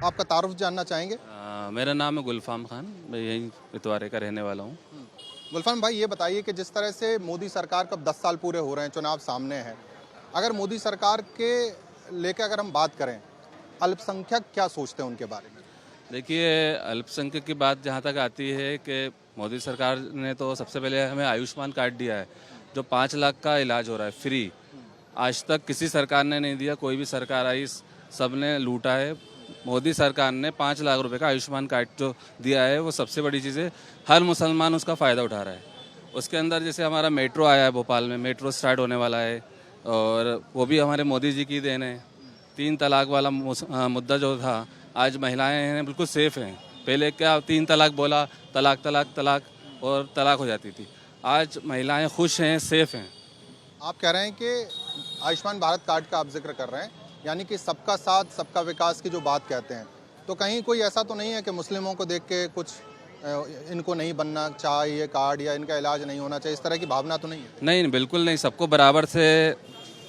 आपका तारुफ जानना चाहेंगे? मेरा नाम है गुलफाम खान, मैं यहीं इतवारे का रहने वाला हूँ। गुलफाम भाई, ये बताइए कि जिस तरह से मोदी सरकार को अब 10 साल पूरे हो रहे हैं, चुनाव सामने है, अगर मोदी सरकार के लेके अगर हम बात करें, अल्पसंख्यक क्या सोचते हैं उनके बारे में? देखिए, अल्पसंख्यक की बात जहाँ तक आती है कि मोदी सरकार ने तो सबसे पहले हमें आयुष्मान कार्ड दिया है, जो 5 लाख का इलाज हो रहा है फ्री। आज तक किसी सरकार ने नहीं दिया, कोई भी सरकार आई सब ने लूटा है। मोदी सरकार ने 5 लाख रुपए का आयुष्मान कार्ड जो दिया है, वो सबसे बड़ी चीज़ है। हर मुसलमान उसका फ़ायदा उठा रहा है। उसके अंदर जैसे हमारा मेट्रो आया है, भोपाल में मेट्रो स्टार्ट होने वाला है, और वो भी हमारे मोदी जी की देन है। 3 तलाक वाला मुद्दा जो था, आज महिलाएं हैं बिल्कुल सेफ हैं। पहले क्या 3 तलाक बोला, तलाक तलाक तलाक और तलाक हो जाती थी। आज महिलाएं खुश हैं, सेफ हैं। आप कह रहे हैं कि आयुष्मान भारत कार्ड का आप जिक्र कर रहे हैं, यानी कि सबका साथ सबका विकास की जो बात कहते हैं, तो कहीं कोई ऐसा तो नहीं है कि मुस्लिमों को देख के कुछ इनको नहीं बनना चाहिए कार्ड या इनका इलाज नहीं होना चाहिए, इस तरह की भावना तो नहीं है? नहीं, बिल्कुल नहीं। सबको बराबर से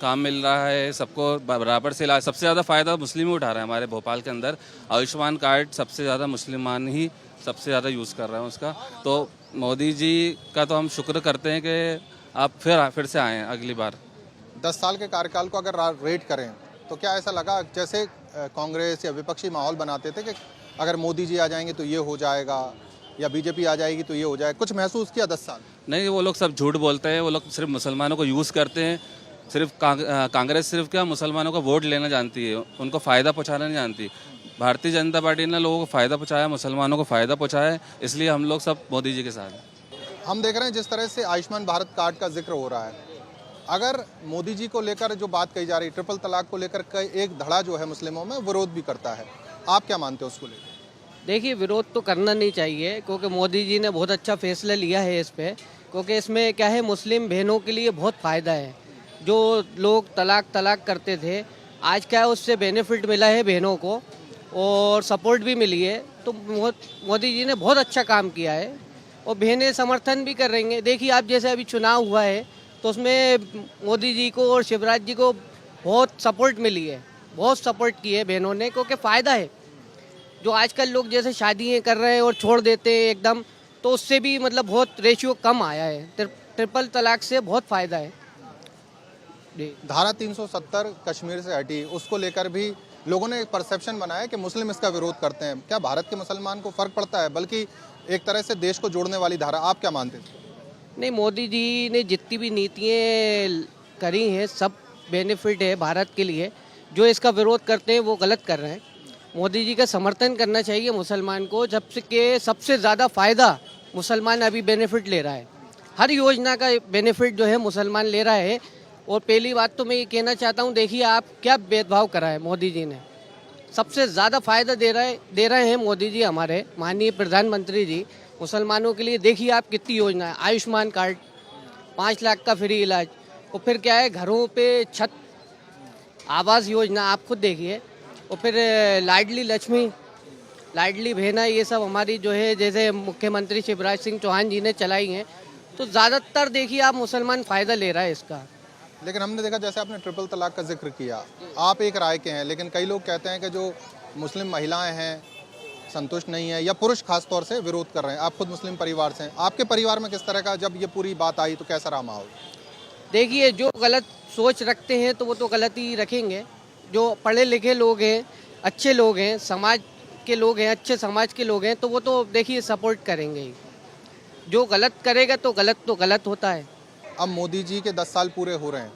काम मिल रहा है, सबको बराबर से इलाज। सबसे ज़्यादा फ़ायदा मुस्लिम ही उठा रहे हैं। हमारे भोपाल के अंदर आयुष्मान कार्ड सबसे ज़्यादा मुसलमान ही सबसे ज़्यादा यूज़ कर रहे हैं उसका। तो मोदी जी का तो हम शुक्र करते हैं कि आप फिर से आएँ अगली बार। 10 साल के कार्यकाल को अगर रेट करें, तो क्या ऐसा लगा जैसे कांग्रेस या विपक्षी माहौल बनाते थे कि अगर मोदी जी आ जाएंगे तो ये हो जाएगा, या बीजेपी आ जाएगी तो ये हो जाएगा, कुछ महसूस किया 10 साल? नहीं, वो लोग सब झूठ बोलते हैं। वो लोग सिर्फ मुसलमानों को यूज़ करते हैं। सिर्फ कांग्रेस सिर्फ क्या मुसलमानों का वोट लेना जानती है, उनको फ़ायदा पहुंचाना नहीं जानती। भारतीय जनता पार्टी ने लोगों को फ़ायदा पहुंचाया, मुसलमानों को फ़ायदा पहुंचाया है, इसलिए हम लोग सब मोदी जी के साथ हैं। हम देख रहे हैं जिस तरह से आयुष्मान भारत कार्ड का जिक्र हो रहा है, अगर मोदी जी को लेकर जो बात कही जा रही है, ट्रिपल तलाक को लेकर एक धड़ा जो है मुस्लिमों में विरोध भी करता है, आप क्या मानते हो उसको लेकर? देखिए, विरोध तो करना नहीं चाहिए, क्योंकि मोदी जी ने बहुत अच्छा फैसला लिया है इस पे। क्योंकि इसमें क्या है, मुस्लिम बहनों के लिए बहुत फ़ायदा है। जो लोग तलाक करते थे, आज क्या है, उससे बेनिफिट मिला है बहनों को, और सपोर्ट भी मिली है। तो मोदी जी ने बहुत अच्छा काम किया है, और बहनें समर्थन भी कर रही हैं। देखिए, आप जैसे अभी चुनाव हुआ है, तो उसमें मोदी जी को और शिवराज जी को बहुत सपोर्ट मिली है, बहुत सपोर्ट की है बहनों ने, क्योंकि फ़ायदा है। जो आजकल लोग जैसे शादियाँ कर रहे हैं और छोड़ देते हैं एकदम, तो उससे भी मतलब बहुत रेशियो कम आया है। ट्रिपल तलाक से बहुत फ़ायदा है। धारा 370 कश्मीर से हटी, उसको लेकर भी लोगों ने एक परसेप्शन बनाया कि मुस्लिम इसका विरोध करते हैं। क्या भारत के मुसलमान को फ़र्क पड़ता है? बल्कि एक तरह से देश को जोड़ने वाली धारा, आप क्या मानते हैं? नहीं, मोदी जी ने जितनी भी नीतियाँ करी हैं, सब बेनिफिट है भारत के लिए। जो इसका विरोध करते हैं वो गलत कर रहे हैं। मोदी जी का समर्थन करना चाहिए मुसलमान को, जबकि सबसे ज़्यादा फ़ायदा मुसलमान अभी बेनिफिट ले रहा है। हर योजना का बेनिफिट जो है मुसलमान ले रहा है। और पहली बात तो मैं ये कहना चाहता हूँ, देखिए आप क्या भेदभाव करा है मोदी जी ने। सबसे ज़्यादा फ़ायदा दे रहे हैं मोदी जी, हमारे माननीय प्रधानमंत्री जी मुसलमानों के लिए। देखिए आप कितनी योजना है, आयुष्मान कार्ड, 5 लाख का फ्री इलाज, और फिर क्या है, घरों पे छत, आवास योजना आप खुद देखिए, और फिर लाडली लक्ष्मी, लाडली बहना, ये सब हमारी जो है जैसे मुख्यमंत्री शिवराज सिंह चौहान जी ने चलाई हैं। तो ज़्यादातर देखिए आप मुसलमान फ़ायदा ले रहा है इसका। लेकिन हमने देखा, जैसे आपने ट्रिपल तलाक का जिक्र किया, आप एक राय के हैं, लेकिन कई लोग कहते हैं कि जो मुस्लिम महिलाएं हैं संतुष्ट नहीं है, या पुरुष खास तौर से विरोध कर रहे हैं। आप खुद मुस्लिम परिवार से हैं, आपके परिवार में किस तरह का, जब ये पूरी बात आई तो कैसा रहा माहौल? देखिए, जो गलत सोच रखते हैं तो वो तो गलत ही रखेंगे। जो पढ़े लिखे लोग हैं, अच्छे लोग हैं, समाज के लोग हैं, अच्छे समाज के लोग हैं, तो वो तो देखिए सपोर्ट करेंगे ही। जो गलत करेगा तो गलत होता है। अब मोदी जी के 10 साल पूरे हो रहे हैं,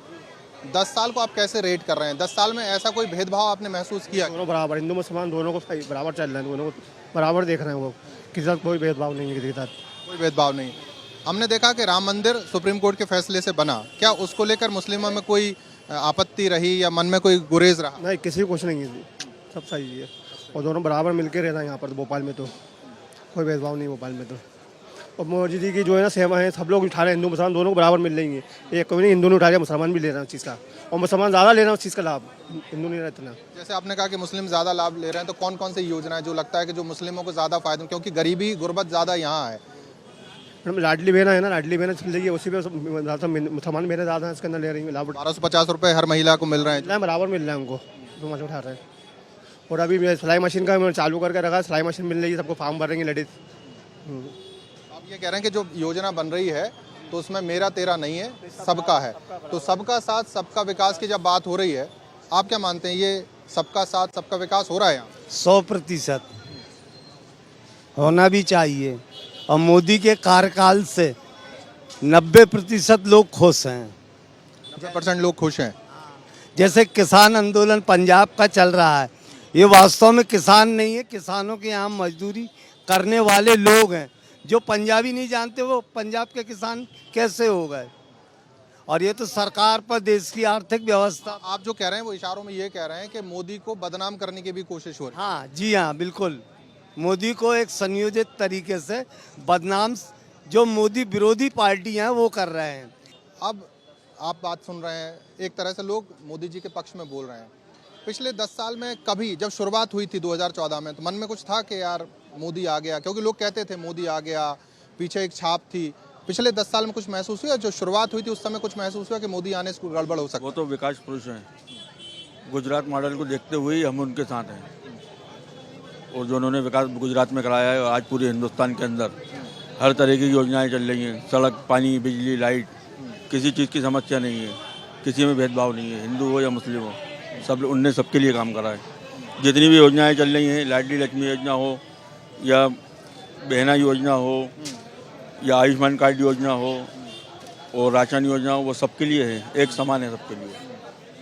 10 साल को आप कैसे रेट कर रहे हैं? 10 साल में ऐसा कोई भेदभाव आपने महसूस किया? दोनों बराबर, हिंदू मुसलमान दोनों को बराबर चल रहे हैं, दोनों को बराबर देख रहे हैं। वो किसी के साथ कोई भेदभाव नहीं है, किसी के साथ कोई भेदभाव नहीं। हमने देखा कि राम मंदिर सुप्रीम कोर्ट के फैसले से बना, क्या उसको लेकर मुस्लिमों में कोई आपत्ति रही या मन में कोई गुरेज रहा? नहीं, किसी को कुछ नहीं है, सब सही है, और दोनों बराबर मिलकर रहना है यहाँ पर। भोपाल में तो कोई भेदभाव नहीं, भोपाल में तो। और मोदी जी की जो है ना सेवा है, सब लोग उठा रहे हैं, हिंदू मुसलमान दोनों को बराबर मिल रही है। एक कोई नहीं, हिंदू ने उठा रहा, मुसलमान भी ले रहे हैं उस चीज़ का, और मुसलमान ज़्यादा ले रहे हैं उस चीज़ का लाभ, हिंदू नहीं रहते ना। जैसे आपने कहा कि मुस्लिम ज़्यादा लाभ ले रहे हैं, तो कौन कौन सी योजना है जो लगता है कि जो मुस्लिमों को ज़्यादा फायदा, क्योंकि गरीबी गुर्बत ज़्यादा यहाँ है? मैडम, लाडली बहना है ना, लाडली बहना चल रही है, उसी पे मुसलमान बहना ज़्यादा है, इसके अंदर ले रही है लाभ। 1250 रुपये हर महिला को मिल रहे हैं। बराबर मिल रहा है उनको, जो मजा उठा रहे हैं। और अभी मैं सिलाई मशीन का मैं चालू करके रखा, सिलाई मशीन मिल रही है सबको, फॉर्म भर रही है लेडीज़। आप ये कह रहे हैं कि जो योजना बन रही है तो उसमें मेरा तेरा नहीं है, सबका है। तो सबका साथ सबका विकास की जब बात हो रही है, आप क्या मानते हैं, ये सबका साथ सबका विकास हो रहा है यहाँ? 100% होना भी चाहिए। और मोदी के कार्यकाल से 90% लोग खुश हैं। 90% लोग खुश हैं। जैसे किसान आंदोलन पंजाब का चल रहा है, ये वास्तव में किसान नहीं है, किसानों के यहाँ मजदूरी करने वाले लोग हैं। जो पंजाबी नहीं जानते वो पंजाब के किसान कैसे हो गए। और ये तो सरकार पर देश की आर्थिक व्यवस्था। आप जो कह रहे हैं वो इशारों में ये कह रहे हैं कि मोदी को बदनाम करने की भी कोशिश हो रही है। हाँ जी हाँ, बिल्कुल। मोदी को एक संयोजित तरीके से बदनाम जो मोदी विरोधी पार्टी हैं वो कर रहे हैं। अब आप बात सुन रहे हैं, एक तरह से लोग मोदी जी के पक्ष में बोल रहे हैं। पिछले 10 साल में कभी जब शुरुआत हुई थी 2014 में, तो मन में कुछ था कि यार मोदी आ गया, क्योंकि लोग कहते थे मोदी आ गया, पीछे एक छाप थी। पिछले 10 साल में कुछ महसूस हुआ, जो शुरुआत हुई थी उस समय कुछ महसूस हुआ कि मोदी आने से कोई गड़बड़ हो सकती है? वो तो विकास पुरुष हैं। गुजरात मॉडल को देखते हुए ही हम उनके साथ हैं। और जो उन्होंने विकास गुजरात में कराया है, आज पूरे हिंदुस्तान के अंदर हर तरह की योजनाएं चल रही हैं। सड़क, पानी, बिजली, लाइट, किसी चीज़ की समस्या नहीं है, किसी में भेदभाव नहीं है, हिंदू हो या मुस्लिम हो, सब उनने सबके लिए काम करा है। जितनी भी योजनाएं चल रही हैं, लाडली लक्ष्मी योजना हो या बहना योजना हो या आयुष्मान कार्ड योजना हो और राशन योजना हो, वो सबके लिए है, एक समान है सबके लिए।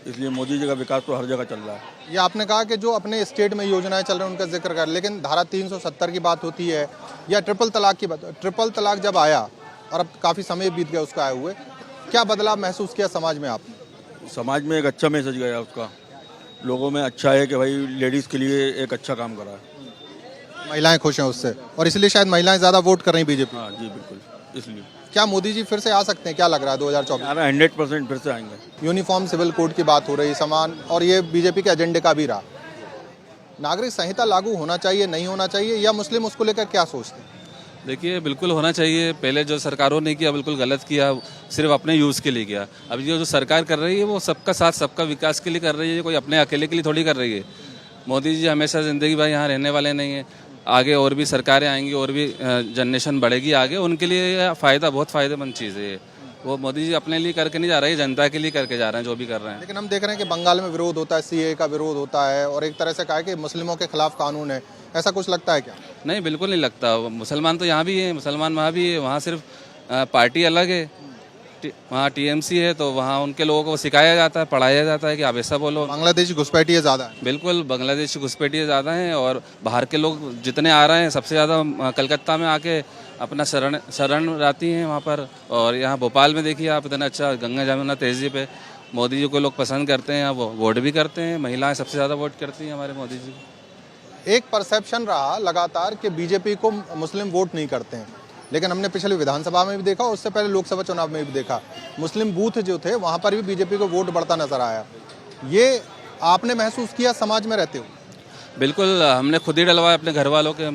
इसलिए मोदी जी का विकास तो हर जगह चल रहा है। ये आपने कहा कि जो अपने स्टेट में योजनाएं चल रही हैं उनका जिक्र कर, लेकिन धारा 370 की बात होती है या ट्रिपल तलाक की बात। ट्रिपल तलाक जब आया और अब काफ़ी समय बीत गया उसका आए हुए, क्या बदलाव महसूस किया समाज में आपने? समाज में एक अच्छा मैसेज गया उसका, लोगों में अच्छा है कि भाई लेडीज़ के लिए एक अच्छा काम करा है। महिलाएं खुश हैं उससे, और इसलिए शायद महिलाएं ज़्यादा वोट कर रही बीजेपी। हाँ जी, बिल्कुल। इसलिए क्या मोदी जी फिर से आ सकते हैं, क्या लग रहा है 2024? 100% फिर से आएंगे। यूनिफॉर्म सिविल कोड की बात हो रही, समान, और ये बीजेपी के एजेंडे का भी रहा। नागरिक संहिता लागू होना चाहिए, नहीं होना चाहिए, या मुस्लिम उसको लेकर क्या सोचते हैं? देखिए, बिल्कुल होना चाहिए। पहले जो सरकारों ने किया बिल्कुल गलत किया, सिर्फ अपने यूज़ के लिए किया। अभी जो सरकार कर रही है वो सबका साथ सबका विकास के लिए कर रही है, कोई अपने अकेले के लिए थोड़ी कर रही है। मोदी जी हमेशा ज़िंदगी भर यहाँ रहने वाले नहीं हैं। आगे और भी सरकारें आएंगी और भी जनरेशन बढ़ेगी आगे, उनके लिए फ़ायदा, बहुत फ़ायदेमंद चीज़ है ये। वो मोदी जी अपने लिए करके नहीं जा रहे हैं, जनता के लिए करके जा रहे हैं जो भी कर रहे हैं। लेकिन हम देख रहे हैं कि बंगाल में विरोध होता है, सीए का विरोध होता है, और एक तरह से कहा है कि मुस्लिमों के खिलाफ कानून है। ऐसा कुछ लगता है क्या? नहीं, बिल्कुल नहीं लगता। मुसलमान तो यहाँ भी है, मुसलमान वहाँ भी है। वहाँ सिर्फ पार्टी अलग है, वहाँ टीएमसी है, तो वहाँ उनके लोगों को सिखाया जाता है, पढ़ाया जाता है कि आप ऐसा बोलो। बांग्लादेशी घुसपैठिए ज़्यादा है। बिल्कुल, बांग्लादेशी घुसपैठिए ज़्यादा हैं, और बाहर के लोग जितने आ रहे हैं सबसे ज़्यादा कलकत्ता में आके अपना शरण राती हैं वहाँ पर। और यहाँ भोपाल में देखिए आप, इतना अच्छा गंगा जमुना तहजीब है। मोदी जी को लोग पसंद करते हैं, वो वोट भी करते हैं। महिलाएं सबसे ज़्यादा वोट करती हैं हमारे मोदी जी। एक परसेप्शन रहा लगातार कि बीजेपी को मुस्लिम वोट नहीं करते हैं, लेकिन हमने पिछले विधानसभा में भी देखा, उससे पहले लोकसभा चुनाव में भी देखा, मुस्लिम बूथ जो थे वहाँ पर भी बीजेपी को वोट बढ़ता नजर आया। ये आपने महसूस किया समाज में रहते हो? बिल्कुल, हमने खुद ही डलवाया अपने घर वालों के।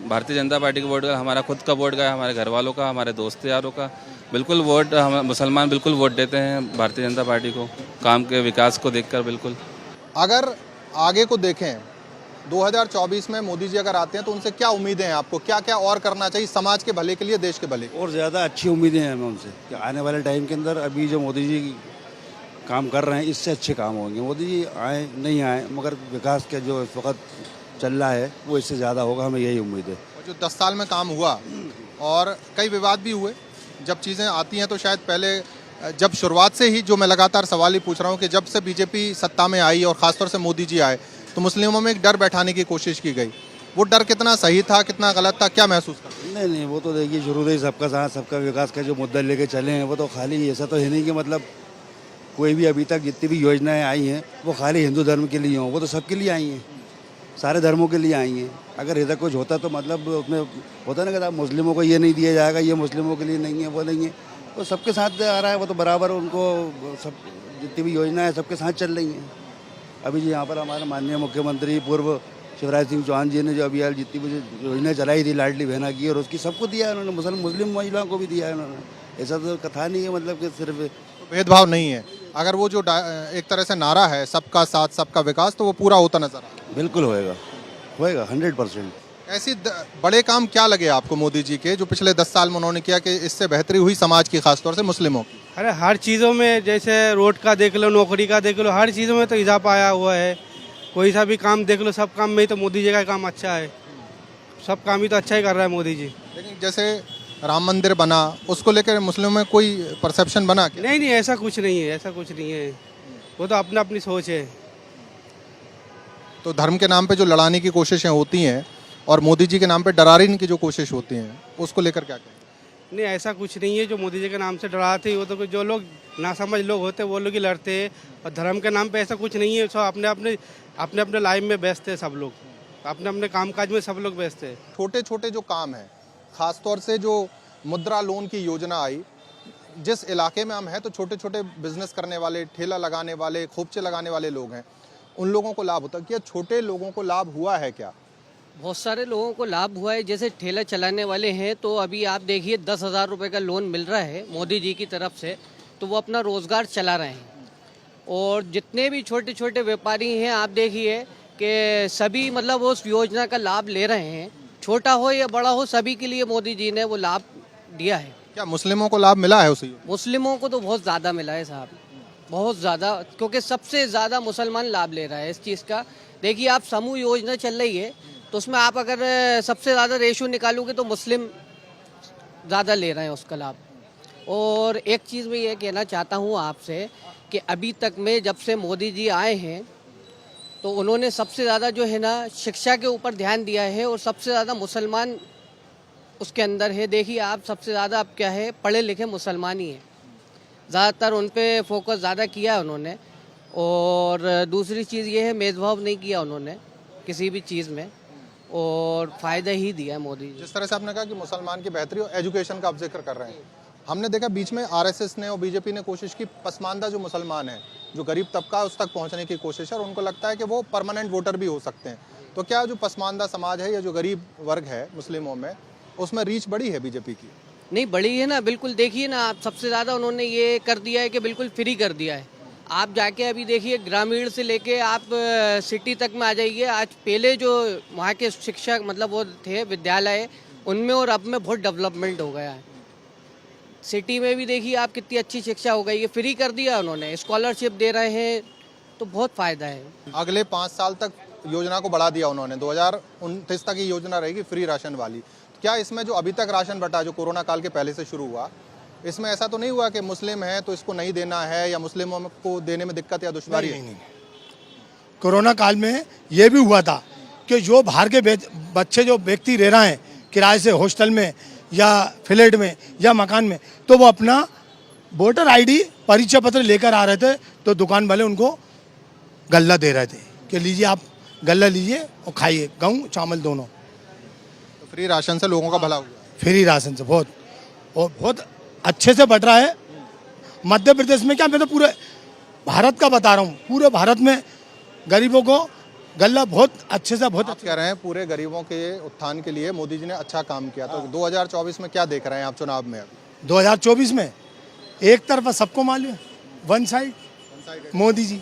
भारतीय जनता पार्टी का वोट गया, हमारा खुद का वोट गया, हमारे घर वालों का, हमारे दोस्त यारों का। बिल्कुल वोट, हम मुसलमान बिल्कुल वोट देते हैं भारतीय जनता पार्टी को, काम के विकास को देखकर। बिल्कुल। अगर आगे को देखें, 2024 में मोदी जी अगर आते हैं तो उनसे क्या उम्मीदें हैं आपको? क्या क्या और करना चाहिए समाज के भले के लिए, देश के भले? और ज़्यादा अच्छी उम्मीदें हैं हमें उनसे कि आने वाले टाइम के अंदर अभी जो मोदी जी काम कर रहे हैं इससे अच्छे काम होंगे। मोदी जी आए नहीं आए, मगर विकास का जो इस वक्त चल रहा है वो इससे ज़्यादा होगा, हमें यही उम्मीद है। और जो 10 साल में काम हुआ, और कई विवाद भी हुए, जब चीज़ें आती हैं तो शायद पहले, जब शुरुआत से ही, जो मैं लगातार सवाल ही पूछ रहा हूँ कि जब से बीजेपी सत्ता में आई और ख़ासतौर से मोदी जी आए, तो मुस्लिमों में एक डर बैठाने की कोशिश की गई। वो डर कितना सही था, कितना गलत था, क्या महसूस करते? नहीं, वो तो देखिए शुरू से ही सबका साथ सबका विकास का जो मुद्दा लेके चले हैं, वो तो खाली ऐसा तो है नहीं कि मतलब कोई भी अभी तक जितनी भी योजनाएं आई हैं वो खाली हिंदू धर्म के लिए हों, वो तो सबके लिए आई हैं, सारे धर्मों के लिए आई हैं। अगर ऐसा कुछ होता तो मतलब उसमें होता ना कि आप मुस्लिमों को ये नहीं दिया जाएगा, ये मुस्लिमों के लिए नहीं है, वो नहीं है, तो सबके साथ आ रहा है, वो तो बराबर उनको सब जितनी भी योजनाएं सबके साथ चल रही हैं। अभी जी यहाँ पर हमारे माननीय मुख्यमंत्री पूर्व शिवराज सिंह चौहान जी ने जो अभी यार जितनी भी योजना चलाई थी लाडली बहना की, और उसकी सबको दिया है उन्होंने, मुस्लिम महिलाओं को भी दिया है उन्होंने। ऐसा तो कथा नहीं है मतलब कि सिर्फ तो भेदभाव नहीं है। अगर वो जो एक तरह से नारा है सबका साथ सबका विकास, तो वो पूरा होता नजर आ रहा है। बिल्कुल होएगा, होएगा 100%। ऐसी बड़े काम क्या लगे आपको मोदी जी के जो पिछले 10 साल में उन्होंने किया कि इससे बेहतरी हुई समाज की, खासतौर से मुस्लिमों की? अरे हर चीज़ों में, जैसे रोड का देख लो, नौकरी का देख लो, हर चीज़ों में तो इजाफा आया हुआ है। कोई सा भी काम देख लो, सब काम में ही तो मोदी जी का काम अच्छा है। सब काम ही तो अच्छा ही कर रहा है मोदी जी। लेकिन जैसे राम मंदिर बना, उसको लेकर मुस्लिमों में कोई परसेप्शन बना क्या? नहीं नहीं, ऐसा कुछ नहीं है, ऐसा कुछ नहीं है। वो तो अपना अपनी सोच है। तो धर्म के नाम पे जो लड़ाने की कोशिशें होती हैं और मोदी जी के नाम पे डराने की जो कोशिश होती हैं, उसको लेकर क्या कहें? नहीं, ऐसा कुछ नहीं है जो मोदी जी के नाम से डराते ही। वो तो जो लोग नासमझ लोग होते हैं वो लोग ही लड़ते हैं। और धर्म के नाम पे ऐसा कुछ नहीं है। सब अपने अपने लाइफ में व्यस्त है, सब लोग अपने अपने कामकाज में सब लोग व्यस्त है। छोटे छोटे जो काम हैं, खासतौर से जो मुद्रा लोन की योजना आई, जिस इलाके में हम हैं तो छोटे छोटे बिजनेस करने वाले, ठेला लगाने वाले, खोपचे लगाने वाले लोग हैं, उन लोगों को लाभ होता है क्या? छोटे लोगों को लाभ हुआ है क्या? बहुत सारे लोगों को लाभ हुआ है। जैसे ठेला चलाने वाले हैं तो अभी आप देखिए 10,000 रुपये का लोन मिल रहा है मोदी जी की तरफ से, तो वो अपना रोज़गार चला रहे हैं। और जितने भी छोटे छोटे व्यापारी हैं आप देखिए कि सभी मतलब उस योजना का लाभ ले रहे हैं। छोटा हो या बड़ा हो, सभी के लिए मोदी जी ने वो लाभ दिया है। क्या मुस्लिमों को लाभ मिला है उसी योजना? मुस्लिमों को तो बहुत ज़्यादा मिला है साहब, बहुत ज़्यादा, क्योंकि सबसे ज़्यादा मुसलमान लाभ ले रहा है इस चीज़ का। देखिए आप समूह योजना चल रही है तो उसमें आप अगर सबसे ज़्यादा रेशो निकालोगे तो मुस्लिम ज़्यादा ले रहे हैं उसका लाभ। और एक चीज़ मैं ये कहना चाहता हूँ आपसे कि अभी तक में जब से मोदी जी आए हैं तो उन्होंने सबसे ज़्यादा जो है ना शिक्षा के ऊपर ध्यान दिया है। और सबसे ज़्यादा मुसलमान उसके अंदर है। देखिए आप सबसे ज़्यादा अब क्या है, पढ़े लिखे मुसलमान ही हैं, ज़्यादातर उन पे फोकस ज़्यादा किया उन्होंने। और दूसरी चीज़ ये है, भेदभाव नहीं किया उन्होंने किसी भी चीज़ में, और फ़ायदा ही दिया है मोदी जी। जिस तरह से आपने कहा कि मुसलमान की बेहतरी और एजुकेशन का आप जिक्र कर रहे हैं, हमने देखा बीच में आरएसएस ने और बीजेपी ने कोशिश की, पसमानदा जो मुसलमान है, जो गरीब तबका है, उस तक पहुंचने की कोशिश है और उनको लगता है कि वो परमानेंट वोटर भी हो सकते हैं। तो क्या जो पसमानदा समाज है या जो गरीब वर्ग है मुस्लिमों में, उसमें रीच बड़ी है बीजेपी की? नहीं, बड़ी है ना, बिल्कुल। देखिए ना आप, सबसे ज़्यादा उन्होंने ये कर दिया है कि बिल्कुल फ्री कर दिया है। आप जाके अभी देखिए ग्रामीण से लेके आप सिटी तक में आ जाइए। आज पहले जो वहाँ के शिक्षा मतलब वो थे विद्यालय, उनमें और अब में बहुत डेवलपमेंट हो गया है। सिटी में भी देखिए आप कितनी अच्छी शिक्षा हो गई है, फ्री कर दिया उन्होंने, स्कॉलरशिप दे रहे हैं, तो बहुत फ़ायदा है। अगले 5 साल तक योजना को बढ़ा दिया उन्होंने, 2029 तक ये योजना रहेगी फ्री राशन वाली। क्या इसमें जो अभी तक राशन बटा, जो कोरोना काल के पहले से शुरू हुआ, इसमें ऐसा तो नहीं हुआ कि मुस्लिम है तो इसको नहीं देना है या मुस्लिमों को देने में दिक्कत या दुश्वारी है? नहीं। कोरोना काल में ये भी हुआ था कि जो बाहर के बच्चे जो व्यक्ति रह रहे हैं किराए से हॉस्टल में या फ्लैट में या मकान में, तो वो अपना वोटर आईडी परिचय पत्र लेकर आ रहे थे, तो दुकान वाले उनको गल्ला दे रहे थे कि लीजिए आप गल्ला लीजिए और खाइए, गेहूँ चावल दोनों। तो फ्री राशन से लोगों का भला हुआ? फ्री राशन से बहुत अच्छे से बढ़ रहा है। मध्य प्रदेश में क्या, मैं तो पूरे भारत का बता रहा हूँ, पूरे भारत में गरीबों को गल्ला बहुत अच्छे से बहुत आप कह रहे हैं पूरे गरीबों के उत्थान के लिए मोदी जी ने अच्छा काम किया। तो 2024 में क्या देख रहे हैं आप चुनाव में? 2024 में एक तरफा सबको मालूम है, वन साइड मोदी जी।